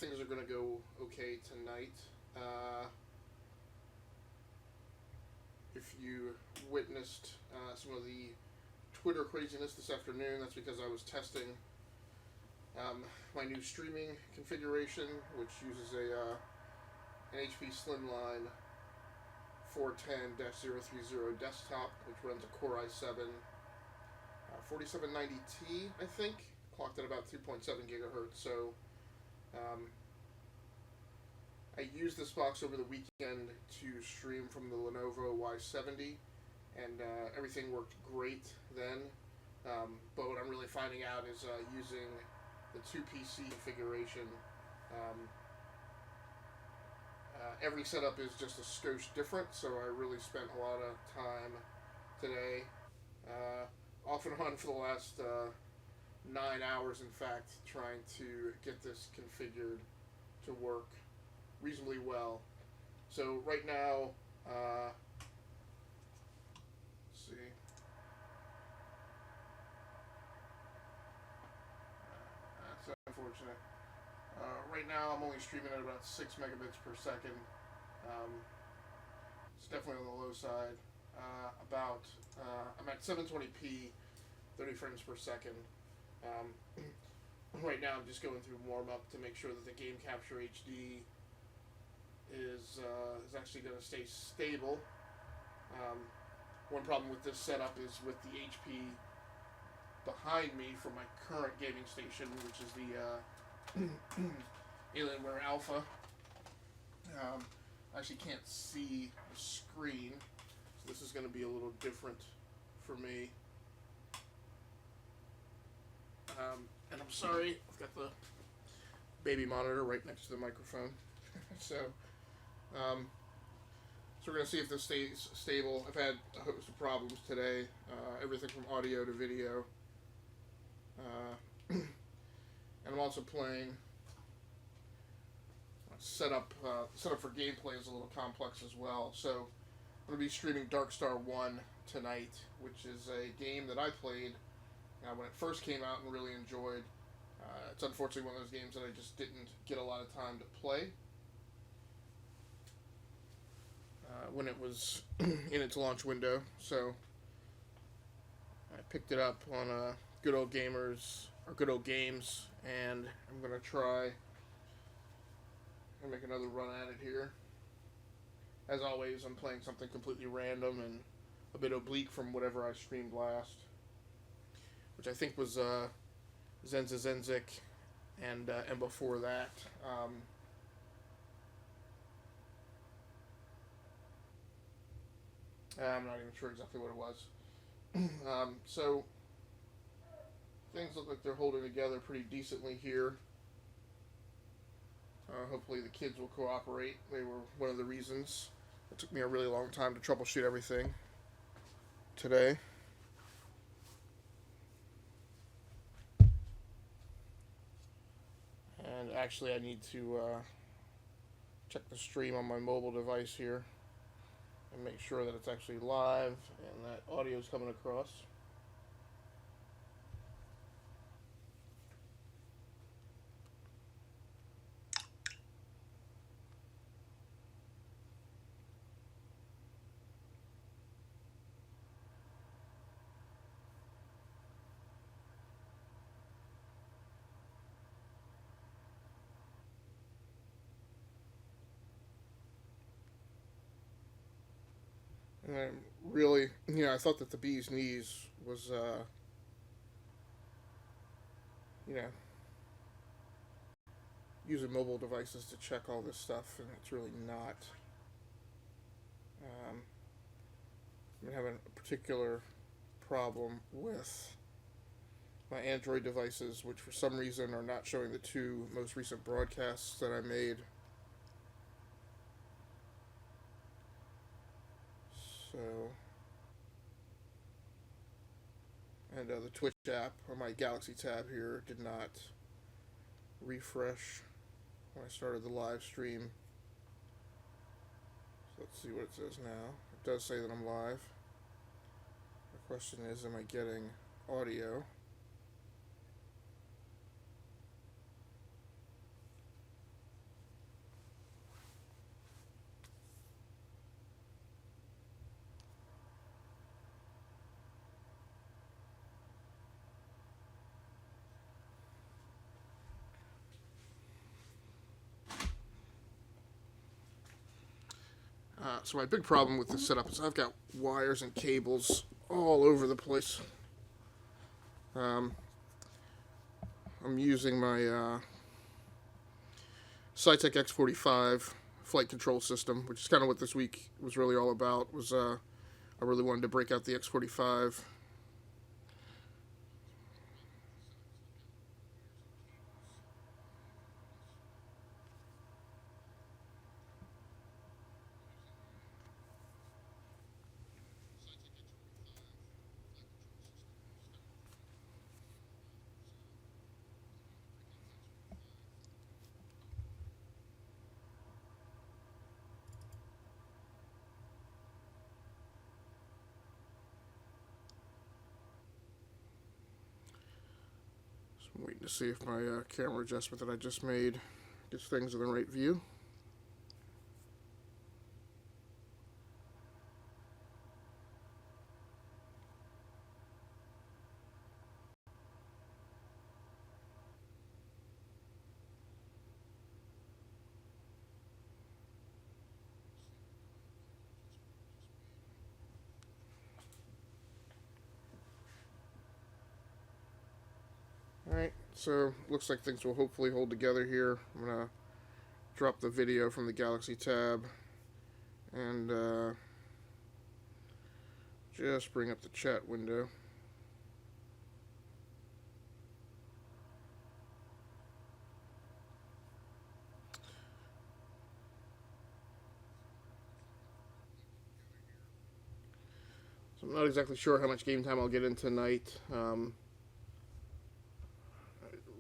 things are going to go okay tonight. If you witnessed some of the Twitter craziness this afternoon, that's because I was testing my new streaming configuration, which uses an HP Slimline 410-030 desktop, which runs a Core i7 4790T, I think, clocked at about 3.7 gigahertz. So I used this box over the weekend to stream from the Lenovo Y70, and everything worked great then. But what I'm really finding out is using the 2PC configuration. Every setup is just a skosh different, so I really spent a lot of time today, off and on for the last 9 hours, in fact, trying to get this configured to work reasonably well. So right now, let's see. That's unfortunate. Right now I'm only streaming at about 6 megabits per second. It's definitely on the low side. I'm at 720p, 30 frames per second. Right now I'm just going through warm-up to make sure that the Game Capture HD is actually going to stay stable. One problem with this setup is with the HP behind me from my current gaming station, which is the Alienware Alpha. I actually can't see the screen, so this is going to be a little different for me. And I'm sorry, I've got the baby monitor right next to the microphone. So we're going to see if this stays stable. I've had a host of problems today, everything from audio to video. And I'm also playing. Setup for gameplay is a little complex as well. So I'm going to be streaming Darkstar 1 tonight, which is a game that I played when it first came out and really enjoyed. It's unfortunately one of those games that I just didn't get a lot of time to play when it was in its launch window. So I picked it up on Good Old Gamers, or Good Old Games, and I'm going to try and make another run at it here. As always, I'm playing something completely random and a bit oblique from whatever I streamed last, which I think was Zenza Zenzik, and before that, I'm not even sure exactly what it was. So things look like they're holding together pretty decently here. Hopefully the kids will cooperate. They were one of the reasons it took me a really long time to troubleshoot everything today. And actually I need to check the stream on my mobile device here and make sure that it's actually live and that audio is coming across. And I really, I thought that the bee's knees was, using mobile devices to check all this stuff, and it's really not. I'm having a particular problem with my Android devices, which for some reason are not showing the 2 most recent broadcasts that I made. So, and the Twitch app on my Galaxy tab here did not refresh when I started the live stream. So let's see what it says now. It does say that I'm live. The question is, am I getting audio? So my big problem with this setup is I've got wires and cables all over the place. I'm using my Saitek X45 flight control system, which is kind of what this week was really all about. I really wanted to break out the X45. I'm waiting to see if my camera adjustment that I just made gets things in the right view. Alright, so looks like things will hopefully hold together here. I'm going to drop the video from the Galaxy tab and just bring up the chat window. So I'm not exactly sure how much game time I'll get in tonight.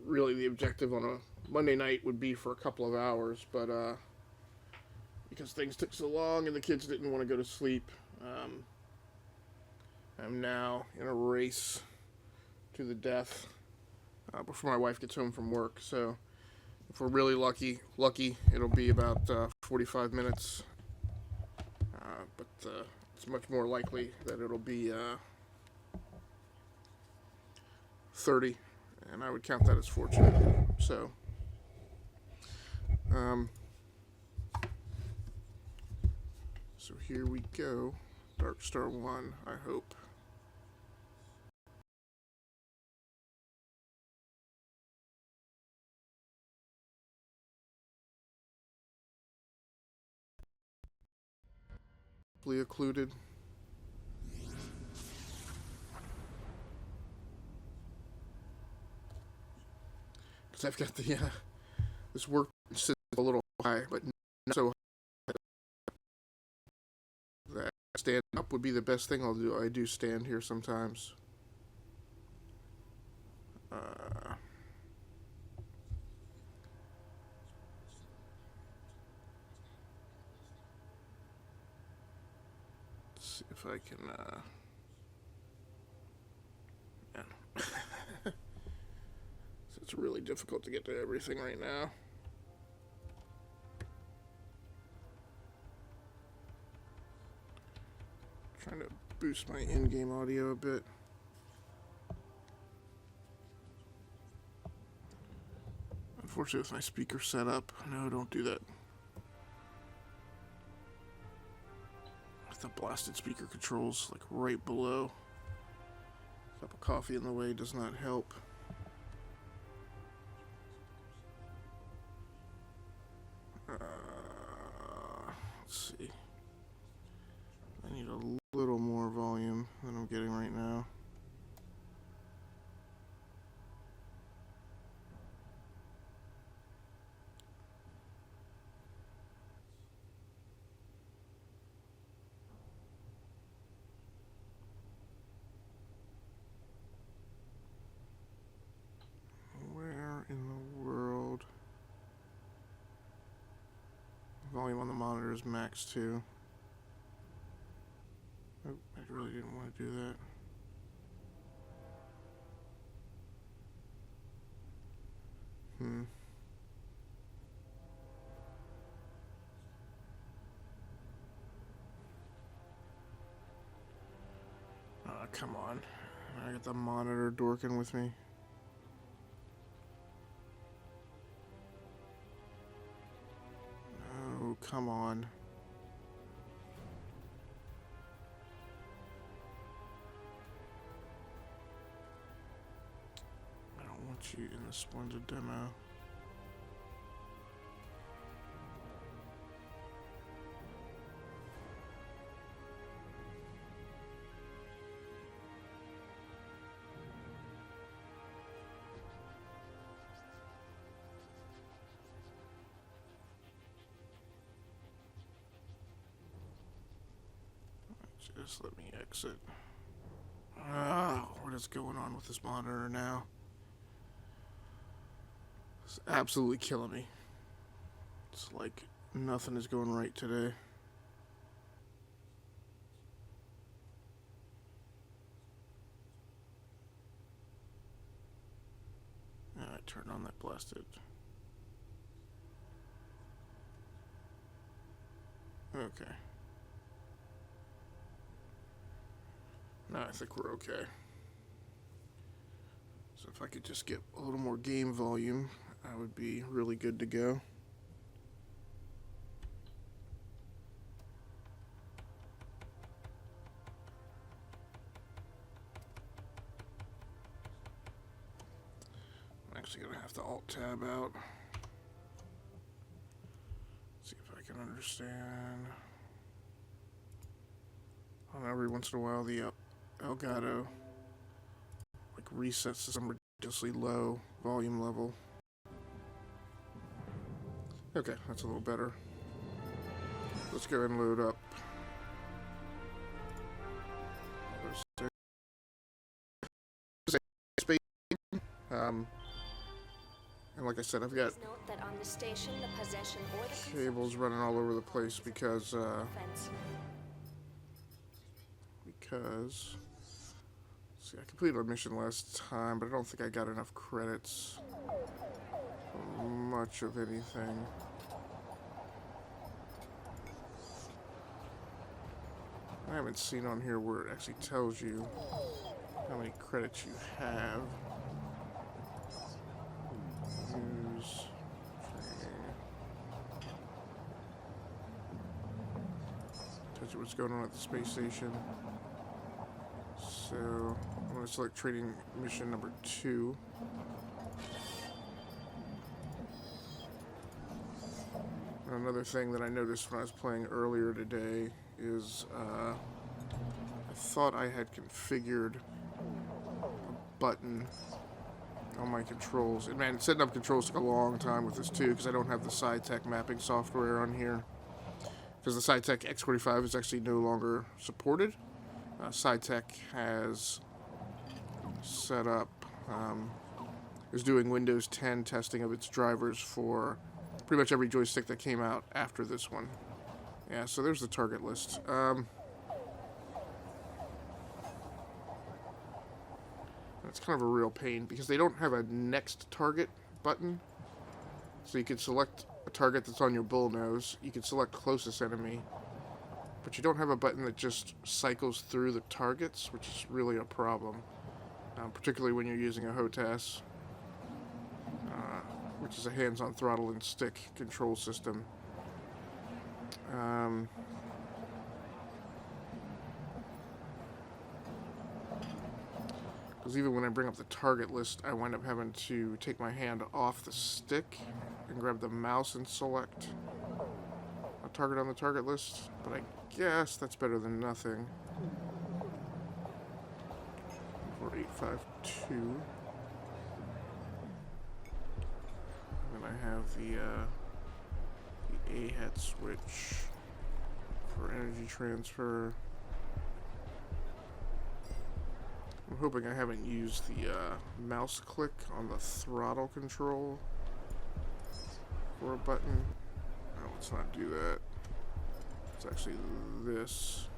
Really the objective on a Monday night would be for a couple of hours, but because things took so long and the kids didn't want to go to sleep, I'm now in a race to the death before my wife gets home from work. So if we're really lucky, it'll be about 45 minutes, but it's much more likely that it'll be 30. And I would count that as fortunate. So, so here we go. Darkstar 1, I hope. Hopefully occluded. I've got the this work sits a little high, but not so high that stand up would be the best thing I'll do. I do stand here sometimes. Let's see if I can. It's really difficult to get to everything right now. Trying to boost my in-game audio a bit. Unfortunately, with my speaker set up, no, don't do that. With the blasted speaker controls, like right below. A cup of coffee in the way does not help. Let's see. I need a little more volume than I'm getting right now. Where in the world? Volume on the monitor is max too. Oh, I really didn't want to do that. Come on. I got the monitor dorking with me. Oh, come on. shoot in the Splendid demo. Just let me exit. What is going on with this monitor now? It's absolutely killing me. It's like nothing is going right today. Alright, turn on that blasted. Okay. Now I think we're okay. So if I could just get a little more game volume, I would be really good to go. I'm actually going to have to Alt-Tab out. See if I can understand. I don't know, every once in a while the Elgato like resets to some ridiculously low volume level. Okay, that's a little better. Let's go ahead and load up. And like I said, I've got cables running all over the place because see, I completed a mission last time, but I don't think I got enough credits for much of anything. I haven't seen on here where it actually tells you how many credits you have. Use training. Tells you what's going on at the space station. So I'm going to select training mission number 2. Another thing that I noticed when I was playing earlier today is I thought I had configured a button on my controls. And man, setting up controls took a long time with this too because I don't have the Saitek mapping software on here. Because the Saitek X45 is actually no longer supported. Saitek has set up, is doing Windows 10 testing of its drivers for pretty much every joystick that came out after this one. Yeah, so there's the target list. It's kind of a real pain because they don't have a next target button. So you can select a target that's on your bullnose. You can select closest enemy. But you don't have a button that just cycles through the targets, which is really a problem. Particularly when you're using a HOTAS, which is a hands-on throttle and stick control system. Because even when I bring up the target list, I wind up having to take my hand off the stick and grab the mouse and select a target on the target list. But I guess that's better than nothing. 4852. And then I have the A-hat switch for energy transfer. I'm hoping I haven't used the mouse click on the throttle control for a button. No, let's not do that. It's actually this.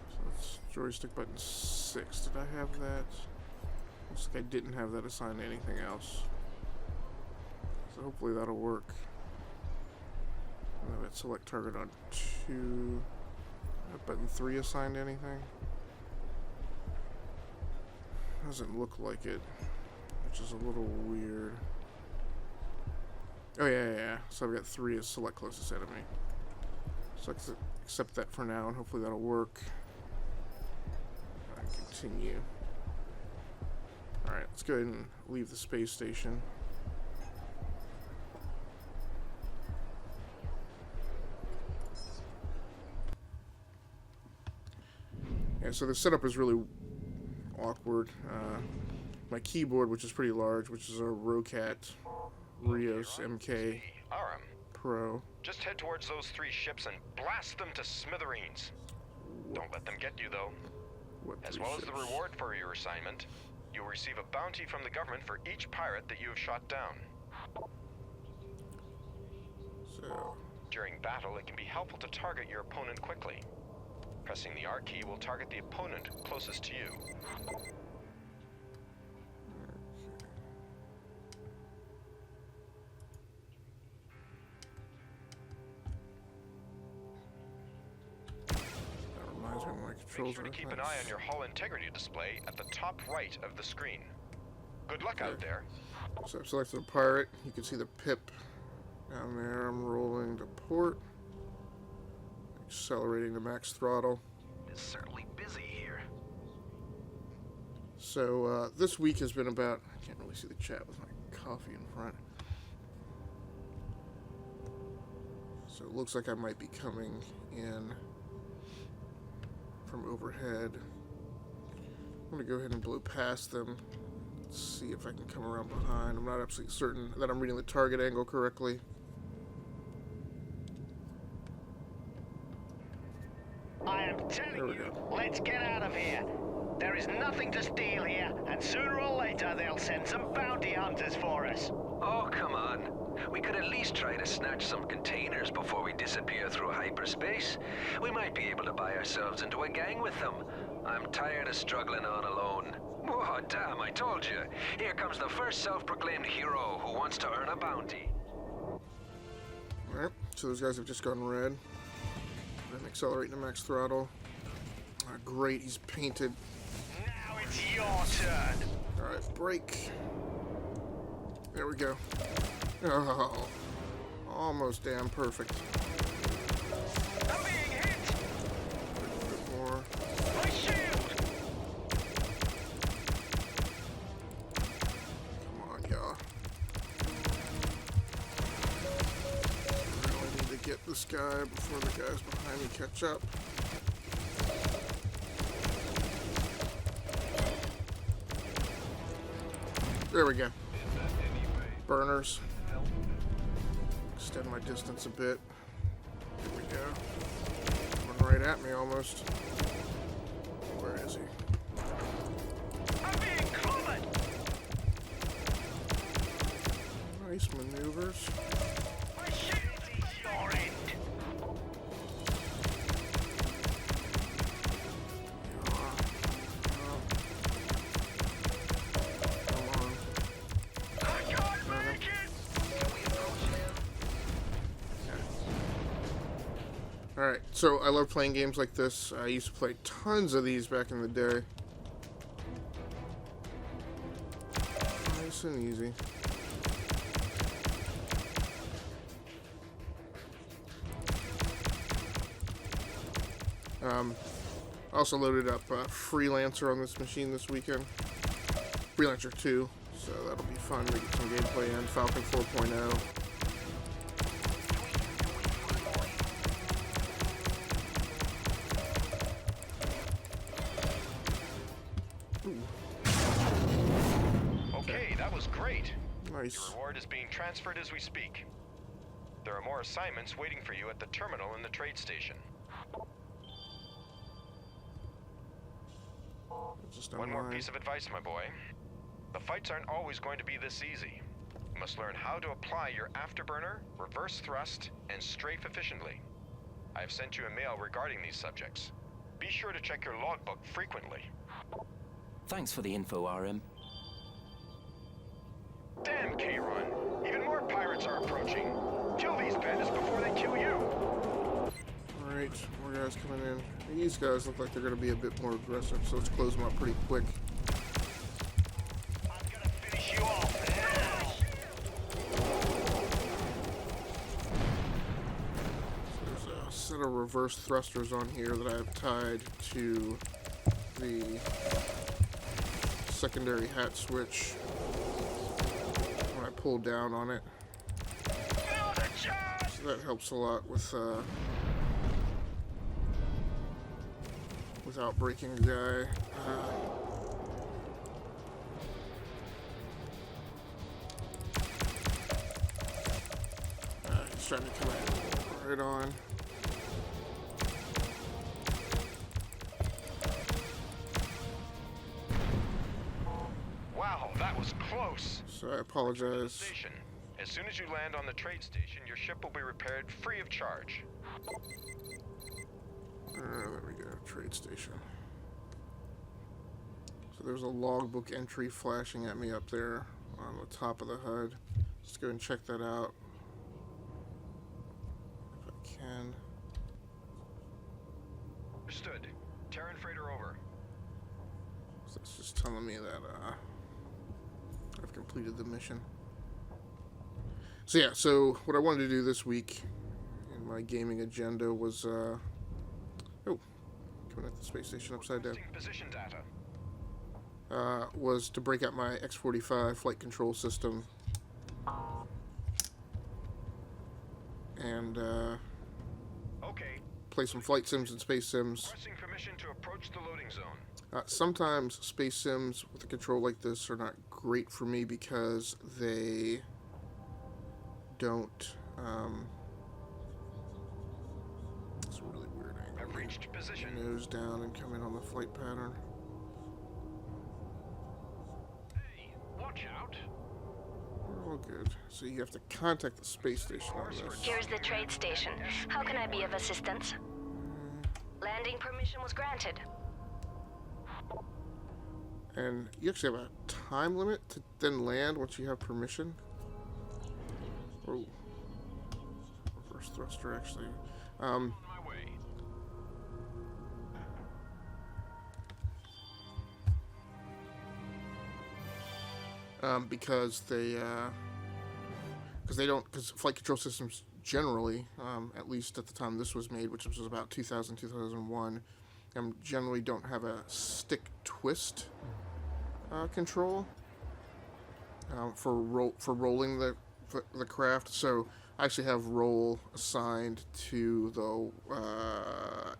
So that's joystick button 6. Did I have that? Looks like I didn't have that assigned to anything else. So hopefully that'll work. And then select target on 2. Button 3 assigned to anything? Doesn't look like it, which is a little weird. Oh yeah. So I've got 3 as select closest enemy. So I accept that for now, and hopefully that'll work. Continue. Alright, let's go ahead and leave the space station. Yeah, so the setup is really awkward. My keyboard, which is pretty large, which is a Rocat Rios MK Pro. Just head towards those 3 ships and blast them to smithereens. Don't let them get you, though. As well as the reward for your assignment, you'll receive a bounty from the government for each pirate that you have shot down. So, during battle, it can be helpful to target your opponent quickly. Pressing the R key will target the opponent closest to you. Make sure to keep an eye on your hull integrity display at the top right of the screen. Good luck out there. So I've selected a pirate. You can see the pip down there. I'm rolling to port. Accelerating to max throttle. It's certainly busy here. So this week has been about... I can't really see the chat with my coffee in front. So it looks like I might be coming in from overhead. I'm going to go ahead and blow past them. Let's see if I can come around behind. I'm not absolutely certain that I'm reading the target angle correctly. I am telling you, let's get out of here. There is nothing to steal here, and sooner or later they'll send some bounty hunters for us. Oh, come on. We could at least try to snatch some containers before we disappear through hyperspace. We might be able to buy ourselves into a gang with them. I'm tired of struggling on alone. Oh, damn, I told you. Here comes the first self-proclaimed hero who wants to earn a bounty. Alright, so those guys have just gone red. I'm accelerating to max throttle. Great, he's painted. Now it's your turn. Alright, brake. There we go. Oh, almost damn perfect. I'm being hit. A bit more. My shield. Come on, y'all. Really need to get this guy before the guys behind me catch up. There we go. Burners. Extend my distance a bit. Here we go. Coming right at me almost. Where is he? I'm being clobbered. Nice maneuvers. My shield is your end. Alright, so I love playing games like this. I used to play tons of these back in the day. Nice and easy. I also loaded up Freelancer on this machine this weekend. Freelancer 2, so that'll be fun to get some gameplay in. Falcon 4.0. Okay, that was great. Nice. Your reward is being transferred as we speak. There are more assignments waiting for you at the terminal in the trade station. One more piece of advice, my boy. The fights aren't always going to be this easy. You must learn how to apply your afterburner, reverse thrust, and strafe efficiently. I have sent you a mail regarding these subjects. Be sure to check your logbook frequently. Thanks for the info, RM. Damn, K-Run. Even more pirates are approaching. Kill these bandits before they kill you. Alright, more guys coming in. These guys look like they're going to be a bit more aggressive, so let's close them up pretty quick. I'm gonna finish you off now. So there's a set of reverse thrusters on here that I have tied to the secondary hat switch when I pull down on it. So that helps a lot with without breaking the guy. He's trying to come in right on. Wow, that was close. So I apologize. Station. As soon as you land on the trade station, your ship will be repaired free of charge. There we go, trade station. So there's a logbook entry flashing at me up there on the top of the HUD. Let's go and check that out. If I can. Understood. Terran freighter over. So that's just telling me that I've completed the mission. So yeah, so what I wanted to do this week in my gaming agenda was oh, coming at the space station upside down. Position data. Was to break out my X45 flight control system and Okay. play some flight sims and space sims. Requesting permission to approach the loading zone. Sometimes space sims with a control like this are not great for me because they don't. It's a really weird angle. I've reached position. Nose down and come in on the flight pattern. Hey, watch out. We're all good. So you have to contact the space station on this. Here's the trade station. How can I be of assistance? Landing permission was granted. And you actually have a time limit to then land once you have permission. Oh, reverse thruster actually. On my way. Because flight control systems generally, at least at the time this was made, which was about 2000, 2001, generally don't have a stick twist control for rolling the craft. So I actually have roll assigned to the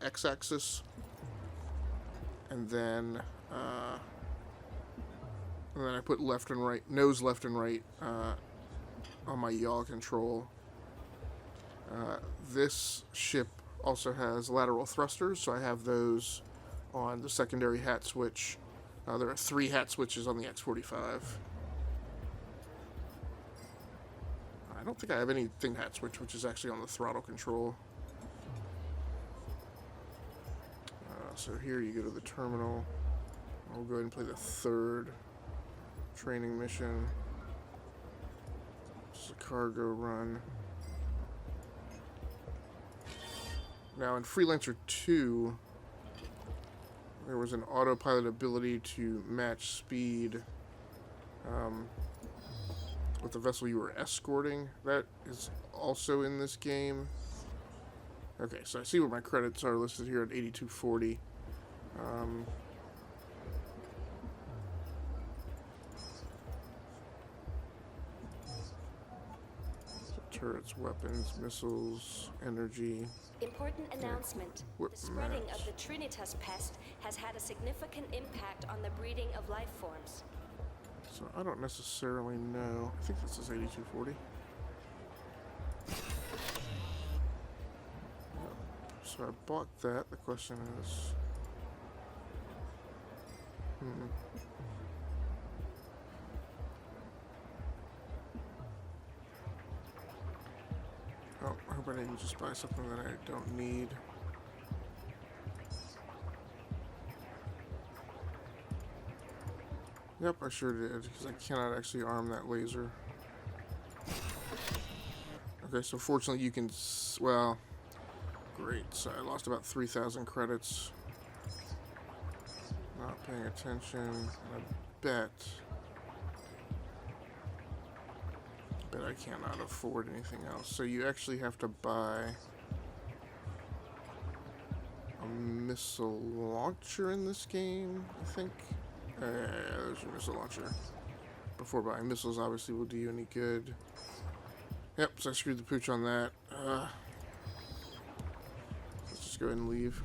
x-axis, and then I put left and right, nose left and right on my yaw control. This ship also has lateral thrusters, so I have those on the secondary hat switch. There are 3 hat switches on the X45. I don't think I have anything hat switch, which is actually on the throttle control. So here you go to the terminal. I'll go ahead and play the 3rd training mission. It's a cargo run. Now in Freelancer 2, there was an autopilot ability to match speed with the vessel you were escorting. That is also in this game. Okay, so I see where my credits are listed here at 8240. Turrets, weapons, missiles, energy. Important announcement. The spreading of the Trinitas pest has had a significant impact on the breeding of life forms. So I don't necessarily know. I think this is 8240. So I bought that. The question is... Oh, I hope I didn't just buy something that I don't need. Yep, I sure did, because I cannot actually arm that laser. Okay, so fortunately you can... Well, great. So I lost about 3,000 credits. Not paying attention. I bet I cannot afford anything else. So you actually have to buy a missile launcher in this game, I think. There's your missile launcher. Before buying missiles, obviously, will do you any good. Yep, so I screwed the pooch on that. Let's just go ahead and leave.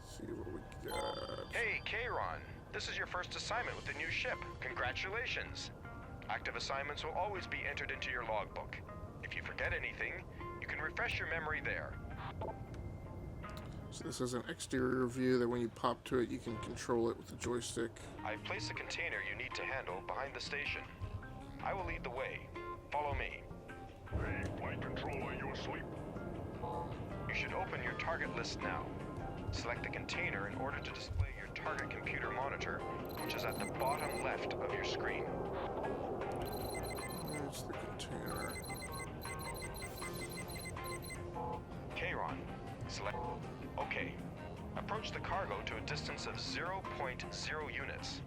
See what we got. Hey, Kayron. This is your first assignment with the new ship. Congratulations. Active assignments will always be entered into your logbook. If you forget anything, you can refresh your memory there. So this is an exterior view that when you pop to it, you can control it with the joystick. I've placed a container you need to handle behind the station. I will lead the way. Follow me. Hey, flight control, are you asleep? You should open your target list now. Select the container in order to display your target computer monitor, which is at the bottom left of your screen. There's the container. Kayron, select... Okay. Approach the cargo to a distance of 0.0 units.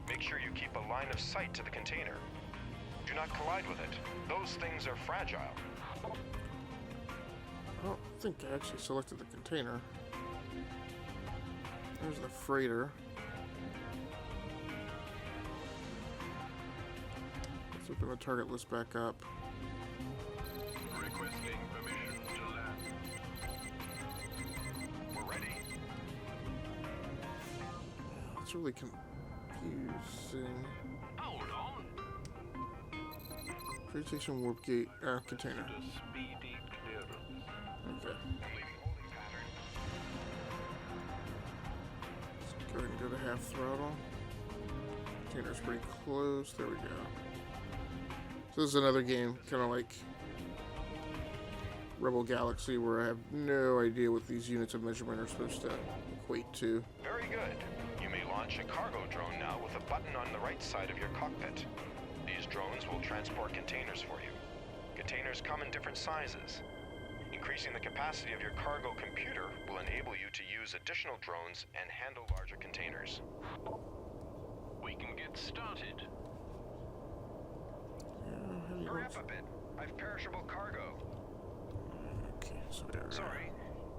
Make sure you keep a line of sight to the container. Do not collide with it. Those things are fragile. I don't think I actually selected the container. There's the freighter. Let's open the target list back up. Requesting permission to land. We're ready. It's really confusing. Hold on. Trade station warp gate container. The speedy clearance. Okay. Let's go ahead and go to half throttle. Container's pretty close. There we go. So this is another game, kind of like Rebel Galaxy, where I have no idea what these units of measurement are supposed to equate to. Very good. You may launch a cargo drone now with a button on the right side of your cockpit. These drones will transport containers for you. Containers come in different sizes. Increasing the capacity of your cargo computer will enable you to use additional drones and handle larger containers. We can get started. Hurry up a bit. I've perishable cargo. Okay, so there. Sorry.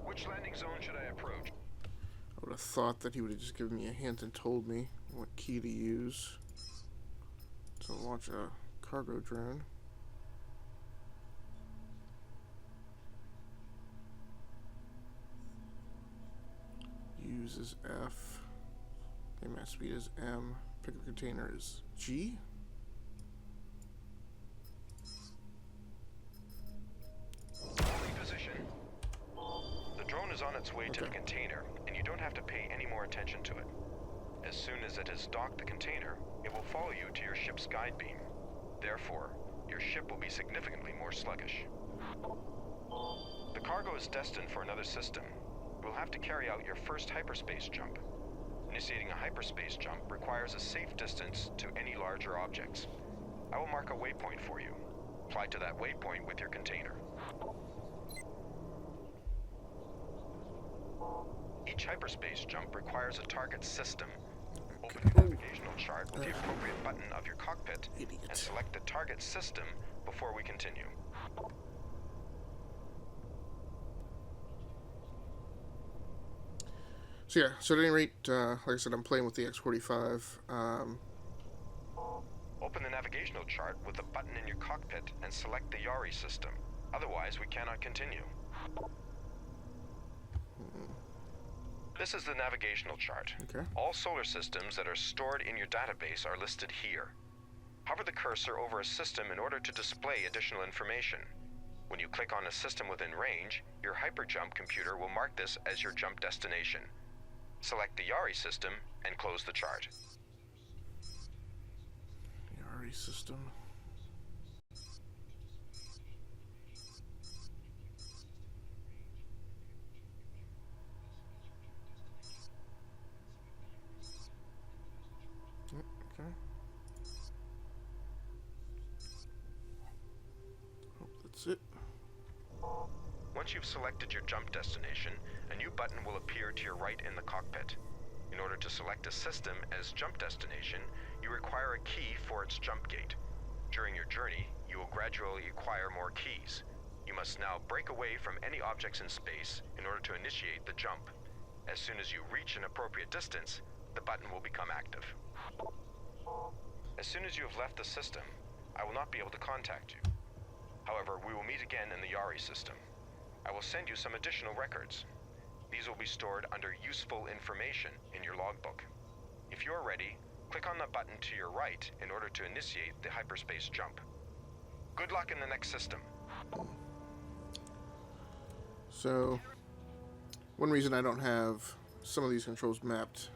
Which landing zone should I approach? I would have thought that he would have just given me a hint and told me what key to use to launch a cargo drone. Use is F. Mass speed is M. Pick up container is G. Holding position. The drone is on its way to the container, and you don't have to pay any more attention to it. As soon as it has docked the container, it will follow you to your ship's guide beam. Therefore, your ship will be significantly more sluggish. The cargo is destined for another system. You will have to carry out your first hyperspace jump. Initiating a hyperspace jump requires a safe distance to any larger objects. I will mark a waypoint for you. Fly to that waypoint with your container. Each hyperspace jump requires a target system. Open the navigational chart with the appropriate button of your cockpit and select the target system before we continue. So yeah, so at any rate, like I said, I'm playing with the X45. Open the navigational chart with the button in your cockpit and select the Yari system. Otherwise, we cannot continue. This is the navigational chart. Okay. All solar systems that are stored in your database are listed here. Hover the cursor over a system in order to display additional information. When you click on a system within range, your hyperjump computer will mark this as your jump destination. Select the Yari system and close the chart. Yari system. Okay. Hope that's it. Once you've selected your jump destination, a new button will appear to your right in the cockpit. In order to select a system as jump destination, you require a key for its jump gate. During your journey, you will gradually acquire more keys. You must now break away from any objects in space in order to initiate the jump. As soon as you reach an appropriate distance, the button will become active. As soon as you have left the system, I will not be able to contact you. However, we will meet again in the Yari system. I will send you some additional records. These will be stored under useful information in your logbook. If you are ready, click on the button to your right in order to initiate the hyperspace jump. Good luck in the next system. So, one reason I don't have some of these controls mapped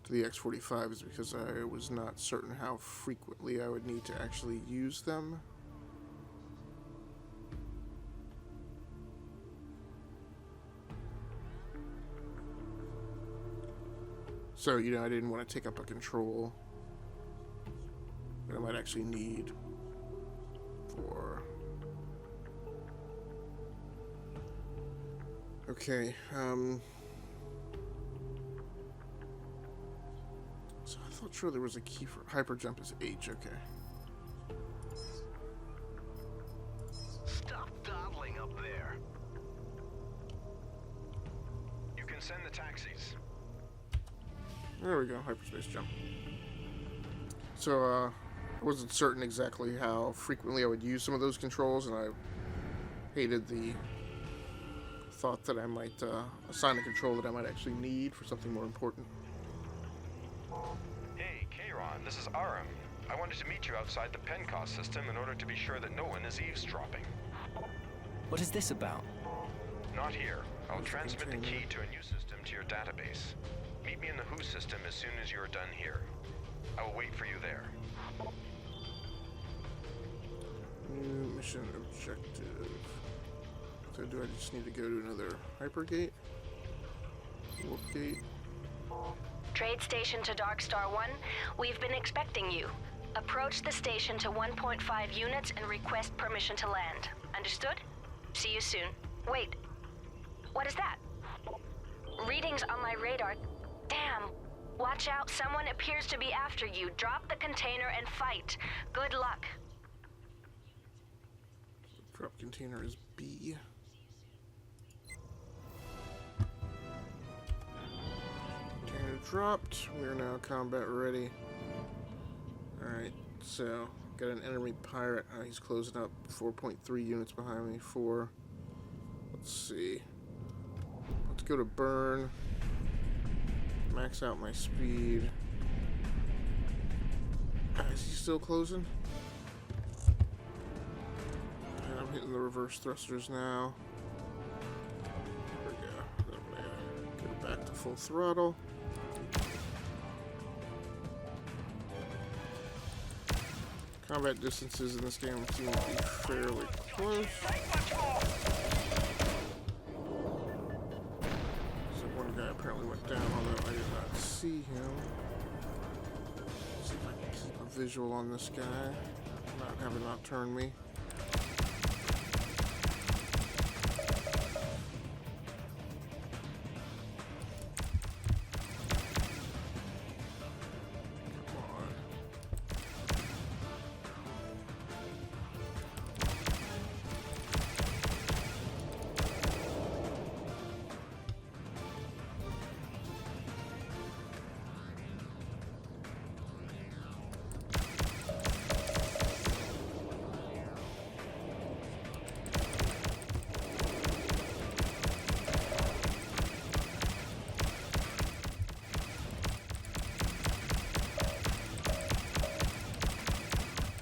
to the X45 is because I was not certain how frequently I would need to actually use them. So, you know, I didn't want to take up a control that I might actually need for... Okay, so I thought sure there was a key for hyper jump is H, okay. Stop dawdling up there. You can send the taxis. There we go, hyperspace jump. So, I wasn't certain exactly how frequently I would use some of those controls, and I hated the thought that I might assign a control that I might actually need for something more important. Hey, Kayron, this is Aram. I wanted to meet you outside the Pencast system in order to be sure that no one is eavesdropping. What is this about? Not here. I'll transmit the key to a new system to your database. Meet me in the Who system as soon as you are done here. I will wait for you there. New mission objective. So do I just need to go to another hypergate? Warp gate? Trade station to Darkstar 1. We've been expecting you. Approach the station to 1.5 units and request permission to land. Understood? See you soon. Wait. What is that? Readings on my radar. Damn. Watch out. Someone appears to be after you. Drop the container and fight. Good luck. Drop container is B. Container dropped. We are now combat ready. Alright, so got an enemy pirate. He's closing up 4.3 units behind me. 4. Let's see. Let's go to burn. Max out my speed. Is he still closing? And I'm hitting the reverse thrusters now. There we go. Then I'm gonna get it back to full throttle. Combat distances in this game seem to be fairly close. So one guy apparently went down, although I did not see him. See if I can keep a visual on this guy, not have it not turn me.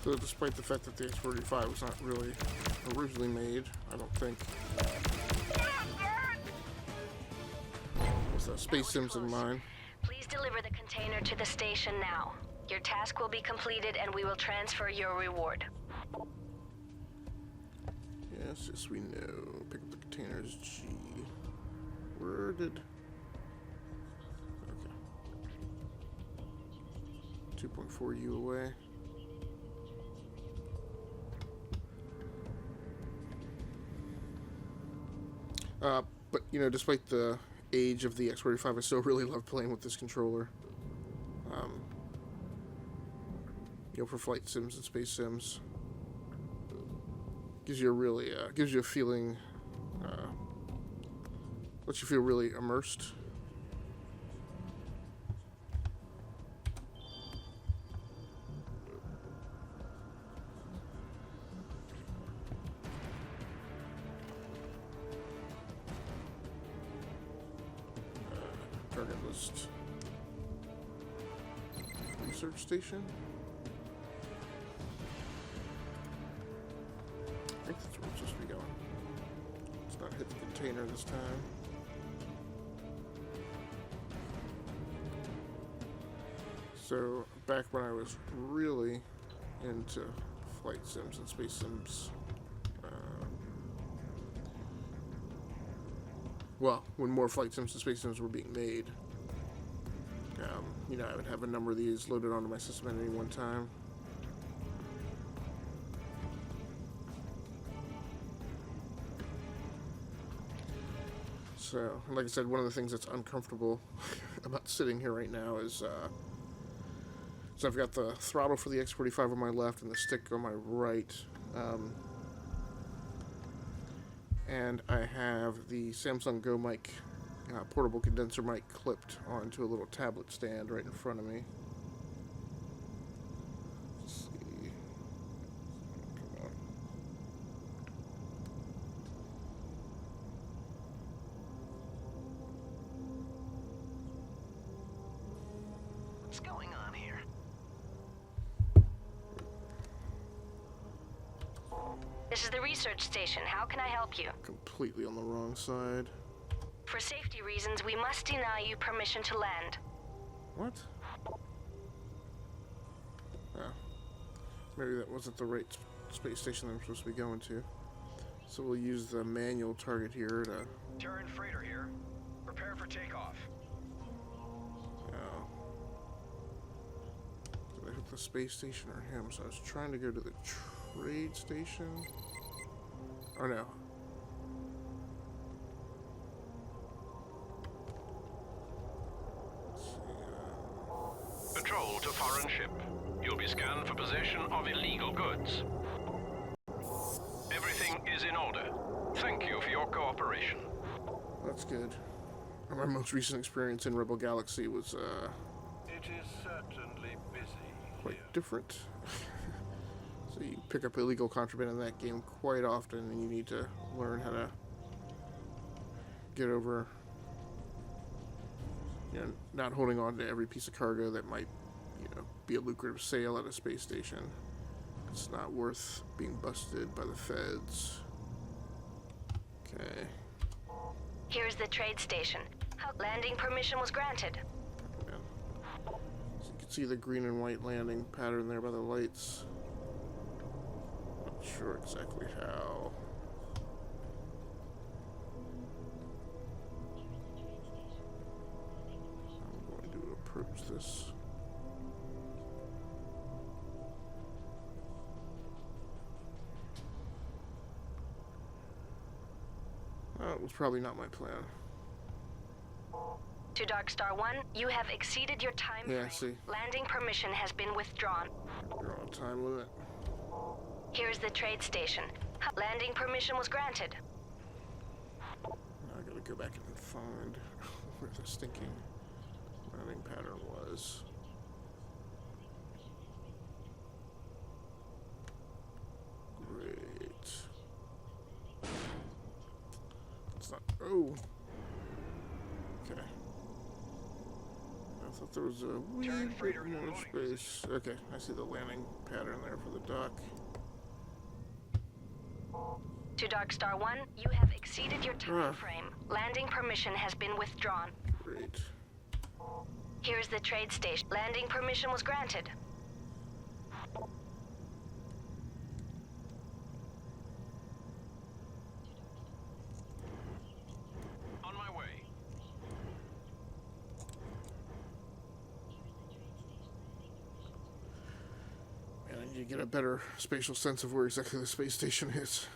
So despite the fact that the X45 was not really originally made, I don't think, with Space Sims in mind. Please deliver the container to the station now. Your task will be completed and we will transfer your reward. Yes, yes, we know. Pick up the containers, G. Where did... Okay. 2.4 U away. But, you know, despite the age of the X45, I still really love playing with this controller. you know, for flight sims and space sims. Gives you a really, gives you a feeling, lets you feel really immersed. Target list. Research station. I think that's where it's supposed to be going. Let's not hit the container this time. So, back when I was really into flight sims and space sims, well, when more flight sims and space sims were being made, you know, I would have a number of these loaded onto my system at any one time. So, like I said, one of the things that's uncomfortable about sitting here right now is, so I've got the throttle for the X45 on my left and the stick on my right, and I have the Samsung Go mic, portable condenser mic clipped onto a little tablet stand right in front of me. Let's see. Come on. What's going on here? This is the research station. How can I help you? Completely on the wrong side. For safety reasons, we must deny you permission to land. What? Oh. Maybe that wasn't the right space station that I'm supposed to be going to. So we'll use the manual target here to... Terran freighter here. Prepare for takeoff. Oh. Did I hit the space station or him? So I was trying to go to the trade station. Or no. Patrol to foreign ship. You'll be scanned for possession of illegal goods. Everything is in order. Thank you for your cooperation. That's good. My most recent experience in Rebel Galaxy was It is certainly busy quite here. different. So you pick up illegal contraband in that game quite often, and you need to learn how to get over, you know, not holding on to every piece of cargo that might, you know, be a lucrative sale at a space station. It's not worth being busted by the feds. Okay. Here's the trade station. Landing permission was granted. Man. So you can see the green and white landing pattern there by the lights. Not sure exactly how. I'm going to approach this. That was probably not my plan. To Darkstar 1, you have exceeded your time Yeah, frame. I see. Landing permission has been withdrawn. You're on time limit. Here's the trade station. Landing permission was granted. Now I gotta go back and find where the stinking landing pattern was. Great. It's not. Oh! Okay. I thought there was a wee bit more space. Okay, I see the landing pattern there for the dock. To Darkstar 1, you have exceeded your time frame. Landing permission has been withdrawn. Great. Here's the trade station. Landing permission was granted. On my way. Man, I need to get a better spatial sense of where exactly the space station is.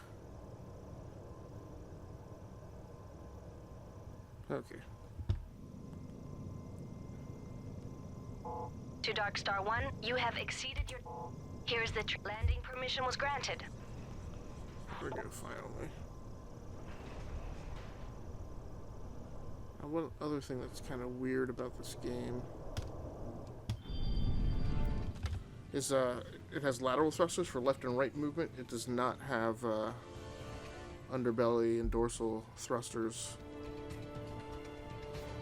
Okay. To Darkstar 1, you have exceeded your... Here's the landing permission was granted. There we go, finally. One other thing that's kind of weird about this game is it has lateral thrusters for left and right movement. It does not have underbelly and dorsal thrusters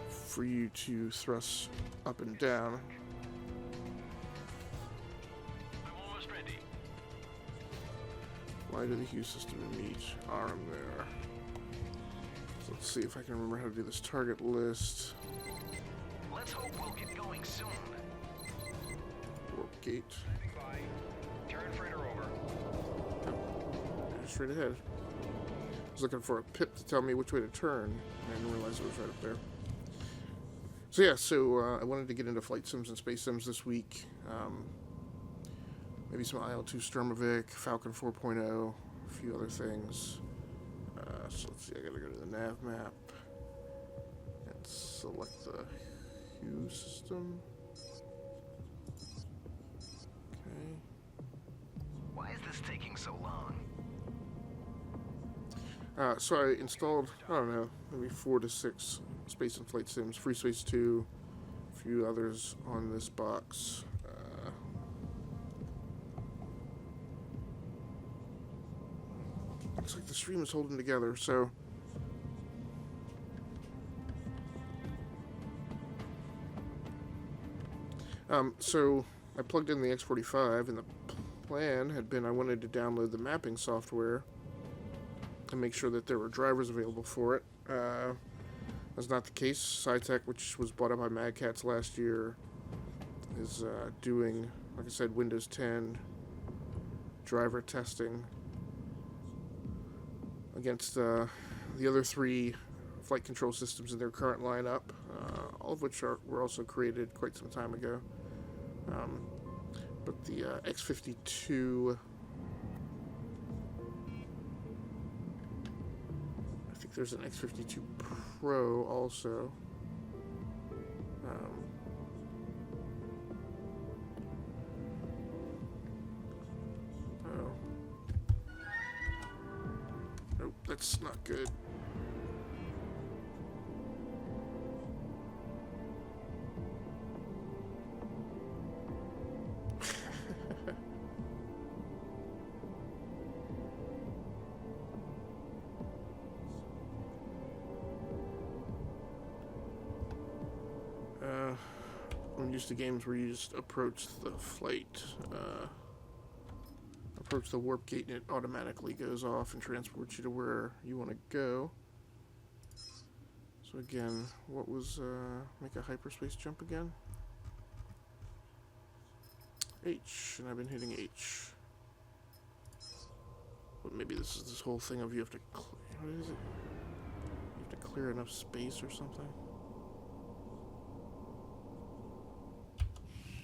for you to thrust up and down. I'm almost ready. Why do the hue system in each arm there? So let's see if I can remember how to do this target list. Let's hope we'll get going soon. Warp gate. Standing by. Turn freighter over. Straight ahead. I was looking for a pip to tell me which way to turn. I didn't realize it was right up there. So yeah, I wanted to get into flight sims and space sims this week. Maybe some IL-2 Sturmovik, Falcon 4.0, a few other things. So let's see, I gotta go to the nav map and select the hue system. Okay. Why is this taking so long? So I installed, I don't know, maybe 4 to 6 space and flight sims, Free Space 2, a few others on this box. Looks like the stream is holding together, so so I plugged in the X45, and the plan had been I wanted to download the mapping software and make sure that there were drivers available for it. That's not the case. Saitek, which was bought up by Mad Catz last year, is doing, like I said, Windows 10 driver testing against the other 3 flight control systems in their current lineup, all of which were also created quite some time ago. But the X52, I think there's an X52 Pro also. Nope, that's not good. I'm used to games where you just approach the flight, approach the warp gate, and it automatically goes off and transports you to where you want to go. So again, what was, make a hyperspace jump again? H, and I've been hitting H. But maybe this is this whole thing of you have to clear, what is it? You have to clear enough space or something?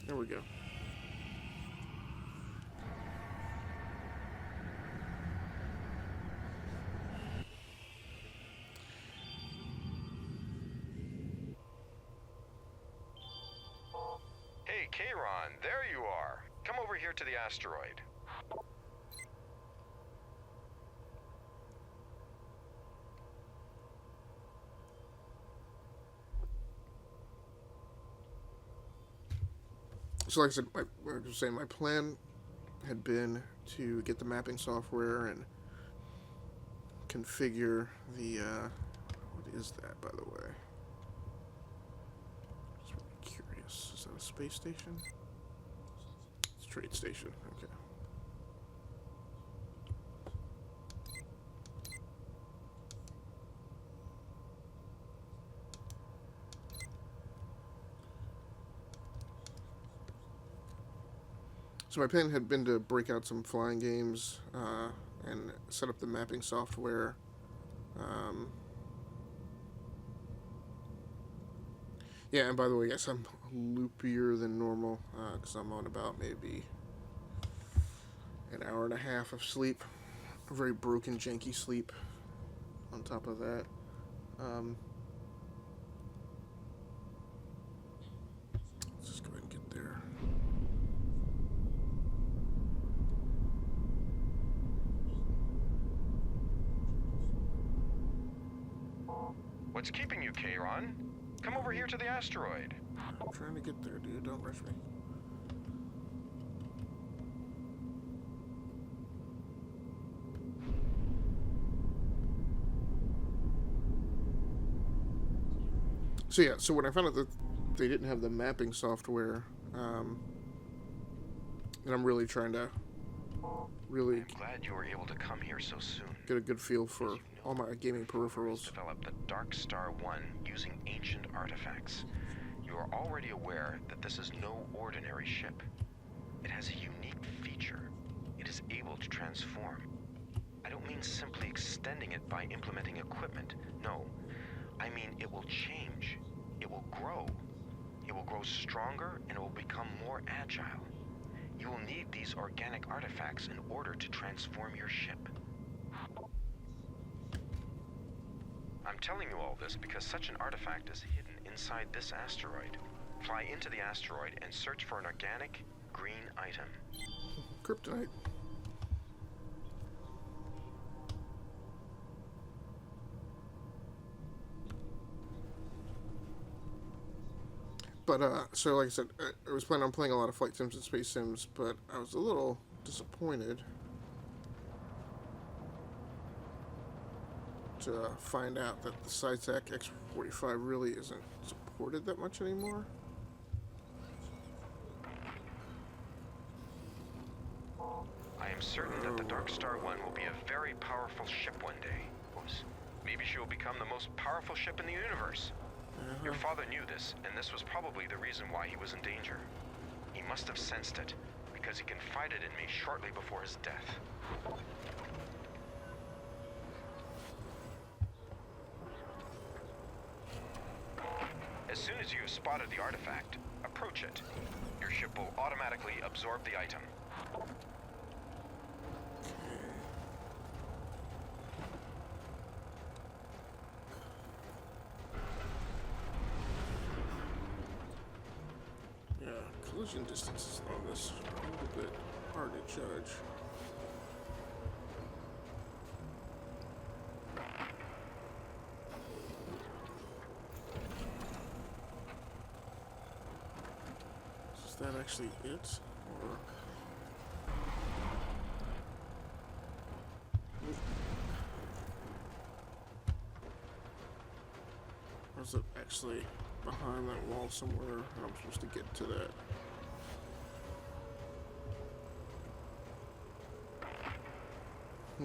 There we go. Hey, Kayron, there you are. Come over here to the asteroid. So like I said, my plan had been to get the mapping software and configure the, what is that, by the way? Just really curious. Is that a space station? It's a trade station, okay. So my plan had been to break out some flying games and set up the mapping software. Yeah, and by the way, yes, I'm loopier than normal because I'm on about maybe an hour and a half of sleep. A very broken, janky sleep on top of that. Let's just go ahead and get there. What's keeping you, Kayron? Come over here to the asteroid. I'm trying to get there, dude. Don't rush me. So yeah, so when I found out that they didn't have the mapping software, and I'm really trying to I'm glad you were able to come here so soon. get a good feel for all my gaming peripherals. Developed the Darkstar 1 using ancient artifacts. You are already aware that this is no ordinary ship. It has a unique feature. It is able to transform. I don't mean simply extending it by implementing equipment. No, I mean it will change. It will grow. It will grow stronger and it will become more agile. You will need these organic artifacts in order to transform your ship. I'm telling you all this because such an artifact is hidden inside this asteroid. Fly into the asteroid and search for an organic, green item. Kryptonite. But, so like I said, I was planning on playing a lot of flight sims and space sims, but I was a little disappointed to find out that the Saitek X45 really isn't supported that much anymore. I am certain that the Darkstar 1 will be a very powerful ship one day. Oops. Maybe she will become the most powerful ship in the universe. Your father knew this, and this was probably the reason why he was in danger. He must have sensed it, because he confided in me shortly before his death. As soon as you have spotted the artifact, approach it. Your ship will automatically absorb the item. Collision distances on this are a little bit hard to judge. Is that actually it? Or is it actually behind that wall somewhere and I'm supposed to get to that? I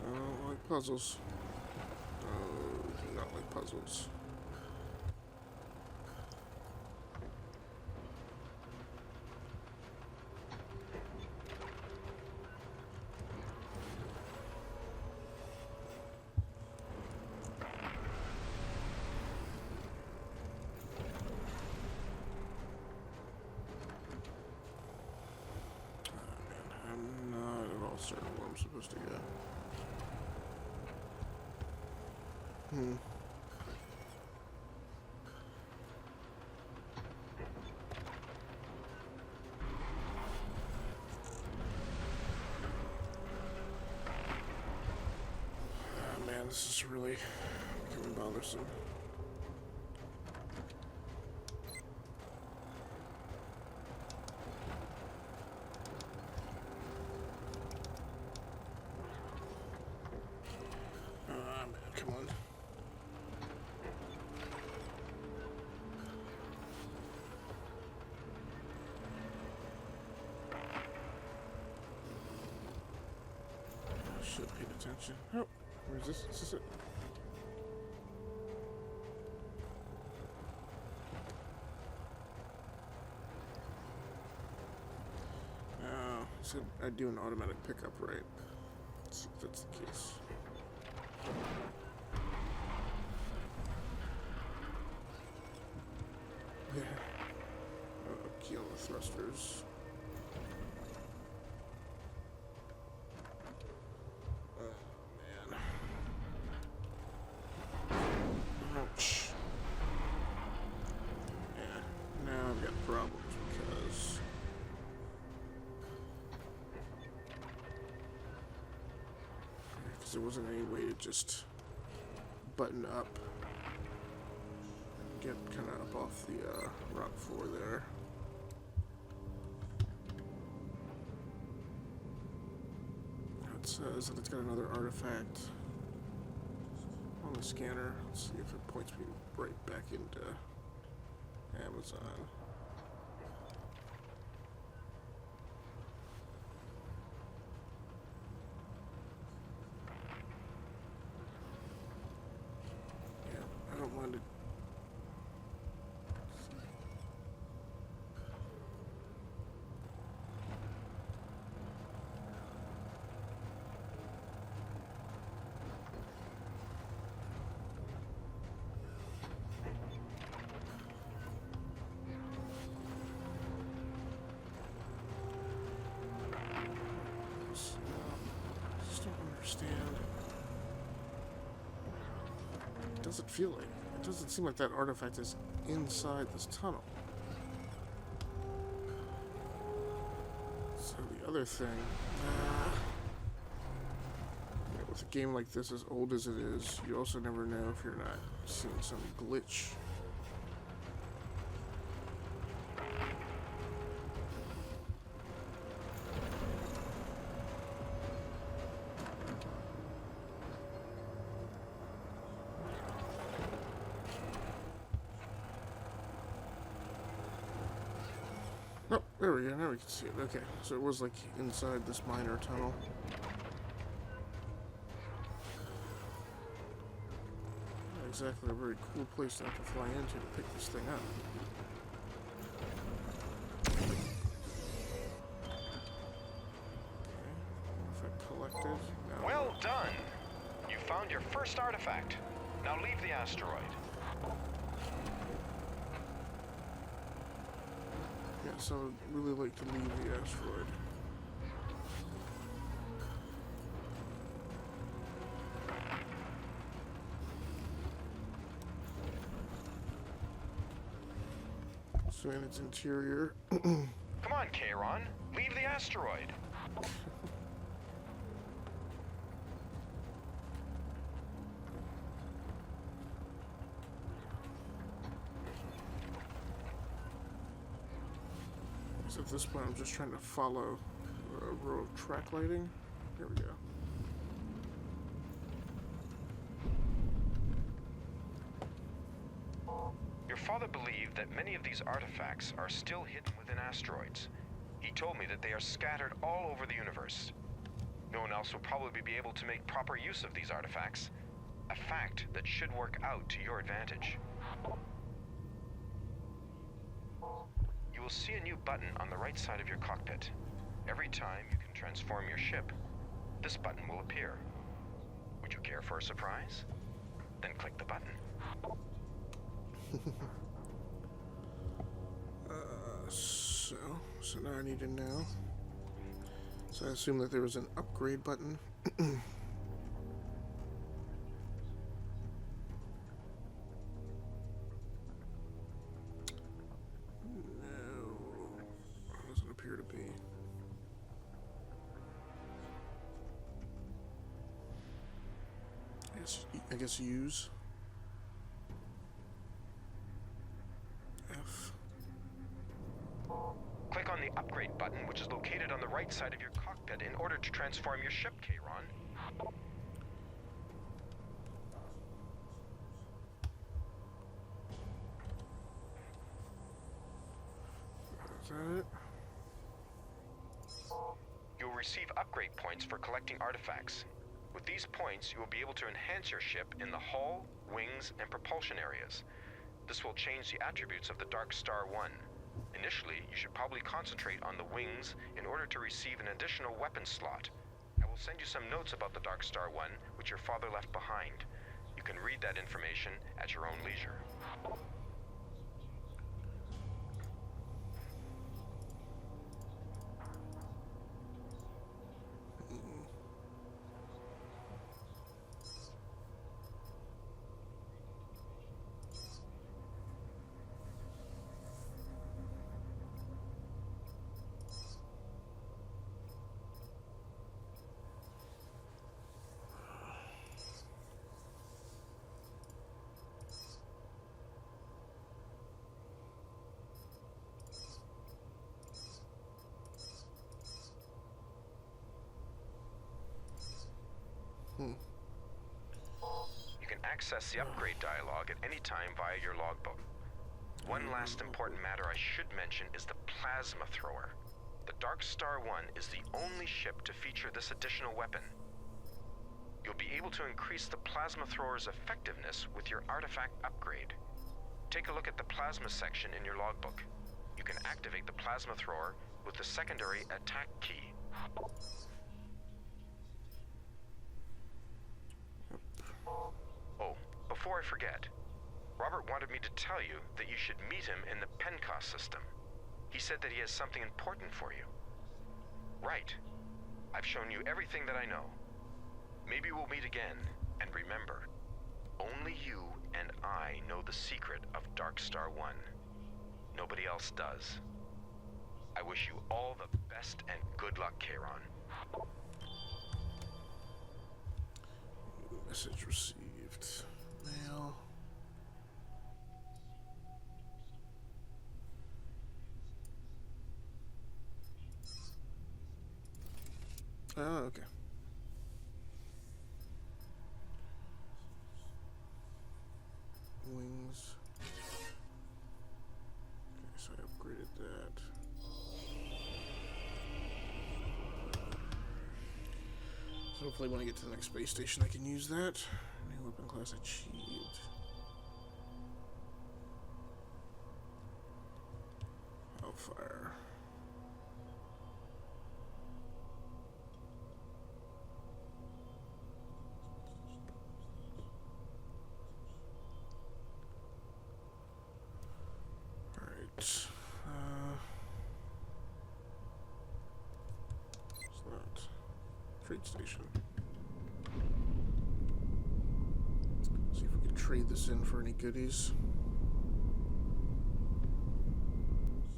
don't like puzzles. Do not like puzzles. Certain where I'm supposed to go. Oh man, this is really becoming bothersome. Come on. I should have paid attention. Oh, where's this? Is this it? Oh, so I do an automatic pickup, right? Let's see if that's the case. Yeah. Key on the thrusters. Oh man. Ouch. Yeah. Now I've got problems because because there wasn't any way to just button up and get kind of up off the rock floor there. It says that it's got another artifact on the scanner. Let's see if it points me right back into Amazon. Yeah, I don't mind it. It doesn't feel like it doesn't seem like that artifact is inside this tunnel. So the other thing, with a game like this, as old as it is, you also never know if you're not seeing some glitch. Oh, there we go. Now we can see it. Okay, so it was like inside this minor tunnel. Not exactly a very cool place to have to fly into to pick this thing up. Okay, if I collected. No. Well done! You found your first artifact. Now leave the asteroid. Yeah, so I'd really like to leave the asteroid. So in its interior. Come on, Kayron. Leave the asteroid. So at this point I'm just trying to follow a row of track lighting. There we go. Your father believed that many of these artifacts are still hidden within asteroids. He told me that they are scattered all over the universe. No one else will probably be able to make proper use of these artifacts. A fact that should work out to your advantage. You will see a new button on the right side of your cockpit. Every time you can transform your ship, this button will appear. Would you care for a surprise? Then click the button. So now I need to know. So I assume that there was an upgrade button. No, doesn't appear to be. I guess use. F. Click on the upgrade button, which is located on the right side of your cockpit, in order to transform your ship, Kayron. Is that it? You will receive upgrade points for collecting artifacts. With these points, you will be able to enhance your ship in the hull, wings, and propulsion areas. This will change the attributes of the Darkstar 1. Initially, you should probably concentrate on the wings in order to receive an additional weapon slot. I will send you some notes about the Darkstar 1, which your father left behind. You can read that information at your own leisure. You can access the upgrade dialog at any time via your logbook. One last important matter I should mention is the plasma thrower. The Darkstar 1 is the only ship to feature this additional weapon. You'll be able to increase the plasma thrower's effectiveness with your artifact upgrade. Take a look at the plasma section in your logbook. You can activate the plasma thrower with the secondary attack key. Oh, before I forget, Robert wanted me to tell you that you should meet him in the Pencos system. He said that he has something important for you. Right. I've shown you everything that I know. Maybe we'll meet again, and remember, only you and I know the secret of Darkstar 1. Nobody else does. I wish you all the best and good luck, Kayron. Message received. Mail. Oh, okay. Wings. Okay, so I upgraded that. So hopefully when I get to the next space station I can use that. New weapon class achieved. Hellfire. It's not trade station. See if we can trade this in for any goodies.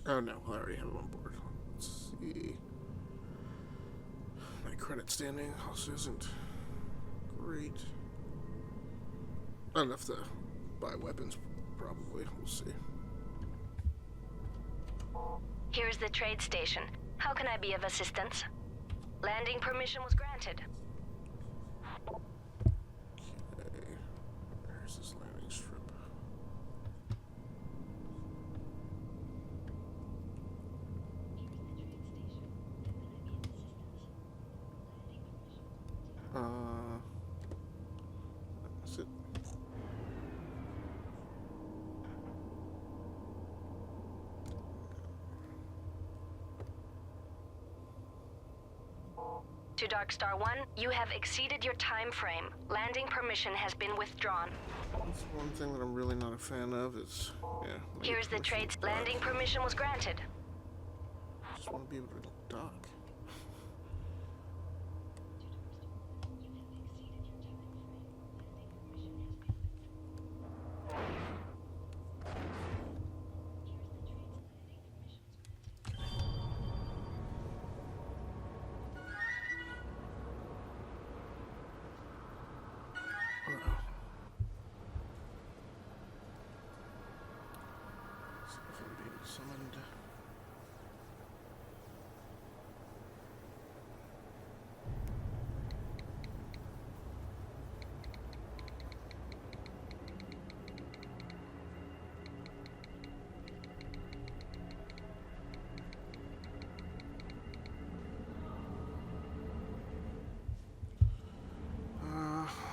Oh no, I already have it on board. Let's see. My credit standing also isn't great. Not enough to buy weapons, probably. We'll see. Here's the trade station. How can I be of assistance? Landing permission was granted. Okay. Where's this landing strip? That's it. To Darkstar 1, you have exceeded your time frame. Landing permission has been withdrawn. That's one thing that I'm really not a fan of is, yeah. Here's the trade. Landing permission was granted. I just want to be able to dock. Summoned.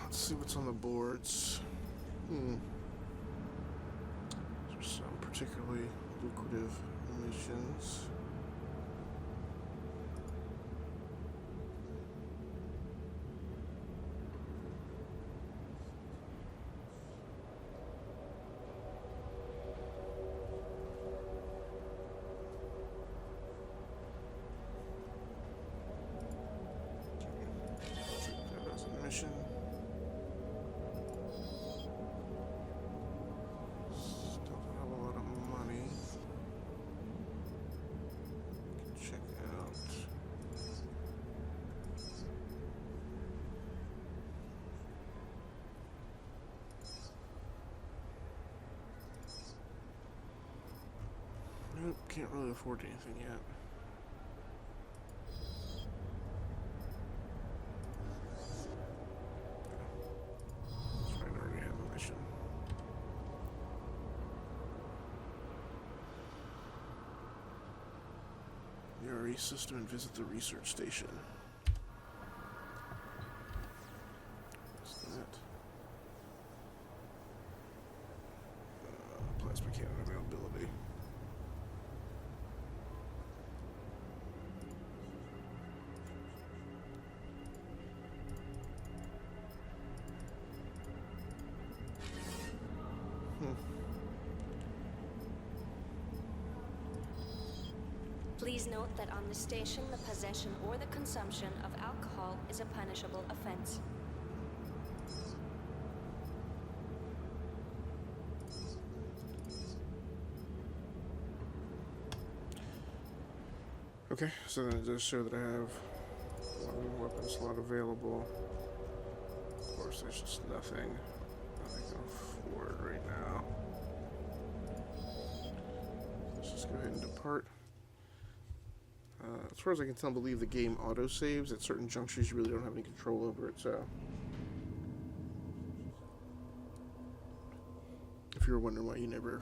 Let's see what's on the boards. There's some particularly lucrative missions. That was a mission. Still don't have a lot of money. Check out. Nope, can't really afford anything yet. ERE system and visit the research station. What's that? Plasma cannon availability. Please note that on the station, the possession or the consumption of alcohol is a punishable offense. Okay, so then it does show that I have one weapon slot available. Of course, there's just nothing I can afford right now. Let's just go ahead and depart. As far as I can tell, I believe the game auto-saves. At certain junctures, you really don't have any control over it, so... If you're wondering why I never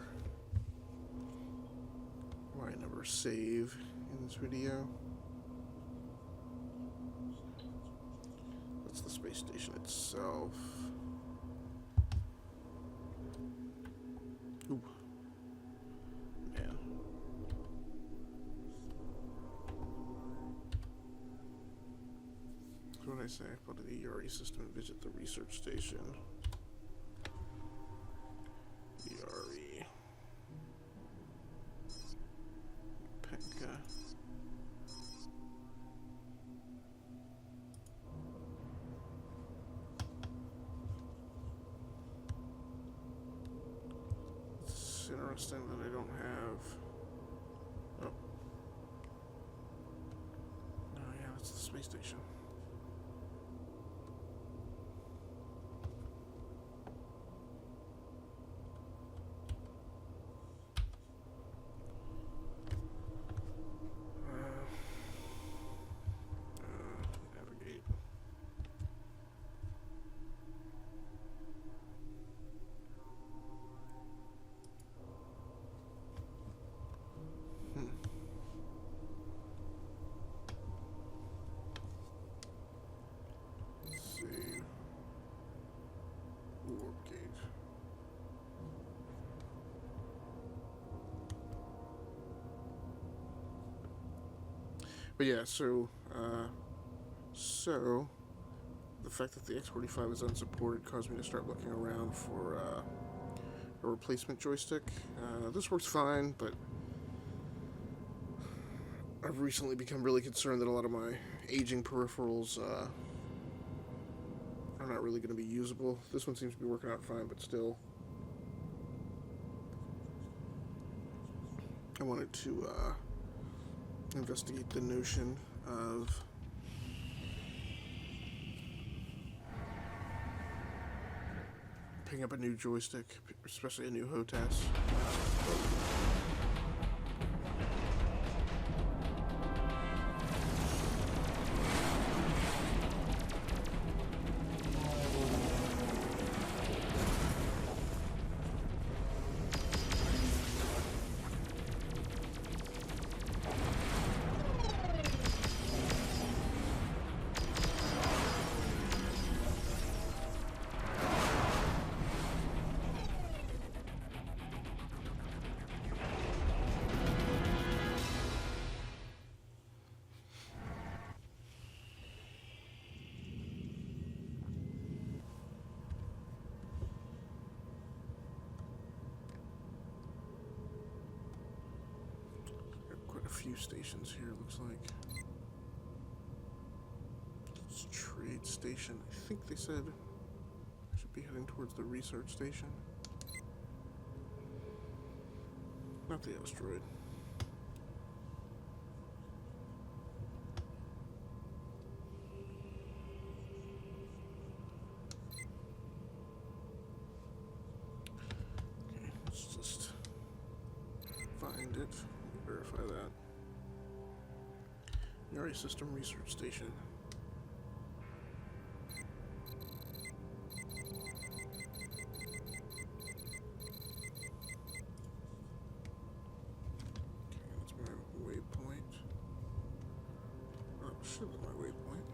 save in this video. That's the space station itself. Ooh. Man. What did I say? Go to the ERE system and visit the research station. ERE. Penka. It's interesting that I don't have... Oh. Oh yeah, that's the space station. Navigate. Let's see. Warp gate. But yeah, so the fact that the X45 is unsupported caused me to start looking around for a replacement joystick. This works fine, but I've recently become really concerned that a lot of my aging peripherals are not really going to be usable. This one seems to be working out fine, but still. I wanted to investigate the notion of picking up a new joystick, especially a new HOTAS. Few stations here, looks like. It's trade station. I think they said I should be heading towards the research station. Not the asteroid. Okay, let's just find it, verify that. ERE System Research Station. Okay, that's my waypoint. This is my waypoint.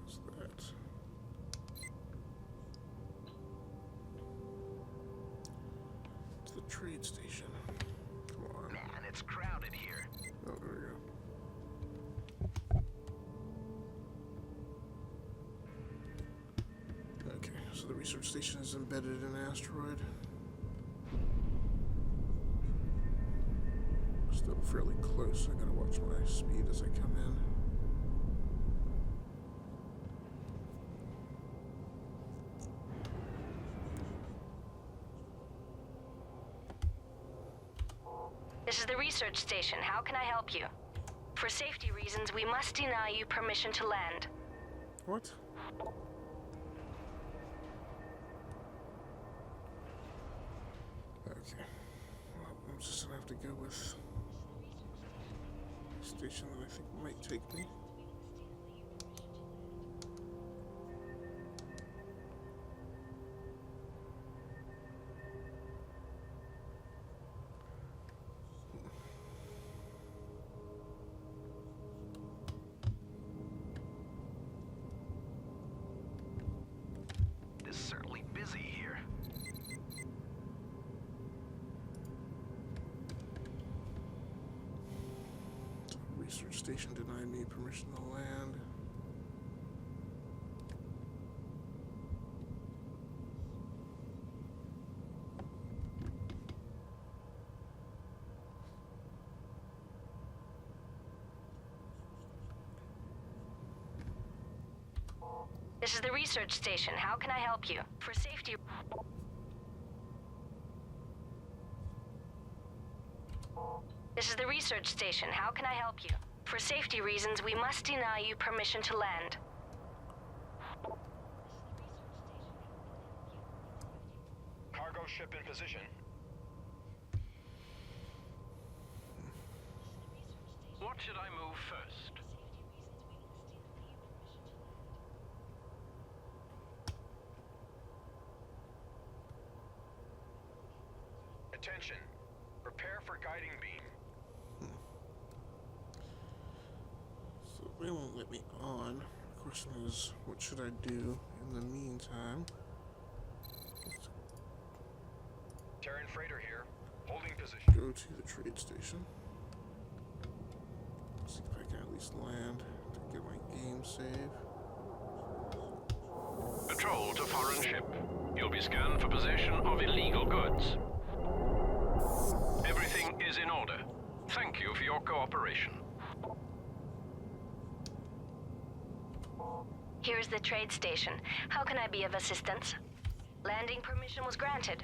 What's that? It's the trade station. Come on. Man, it's crowded here. Oh, there we go. Okay, so the research station is embedded in an asteroid. Still fairly close. I gotta watch my speed as I come in. This is the research station. How can I help you? For safety reasons, we must deny you permission to land. What? Okay. Well, I'm just gonna have to go with the station that I think might take me. It's certainly busy here. Research station denied me permission to land. This is the research station. How can I help you? For safety... This is the research station. How can I help you? For safety reasons, we must deny you permission to land. Cargo ship in position. What should I move first? Attention. Prepare for guiding beam. So they won't let me on. The question is, what should I do in the meantime? Terran freighter here. Holding position. Go to the trade station. See if I can at least land to get my game save. Patrol to foreign ship. You'll be scanned for possession of illegal goods. Everything is in order. Thank you for your cooperation. Here's the trade station. How can I be of assistance? Landing permission was granted.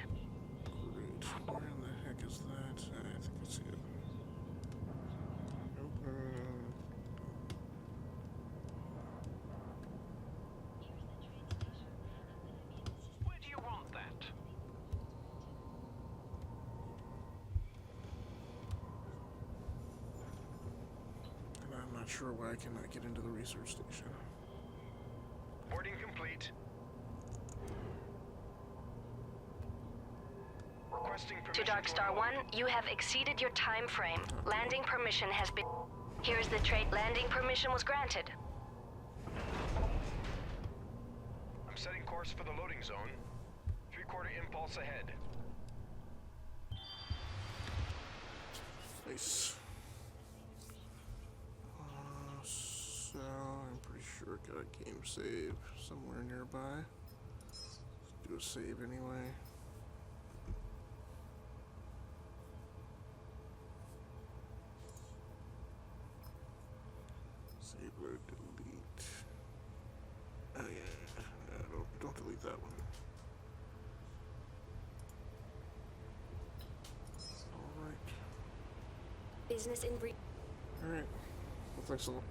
Great. Where in the heck is that? I think I see it. Open. Where do you want that? And I'm not sure why I cannot get into the research station. Boarding complete. Requesting To permission Darkstar 1, you have exceeded your time frame. Landing permission has been... Here's the trade. Landing permission was granted. I'm setting course for the loading zone. 3/4 impulse ahead. Nice. So I'm pretty sure I got a game save somewhere nearby. Let's do a save anyway. Save, load, delete. Oh yeah, don't delete that one. All right. Business in brief. All right. Well, thanks a lot.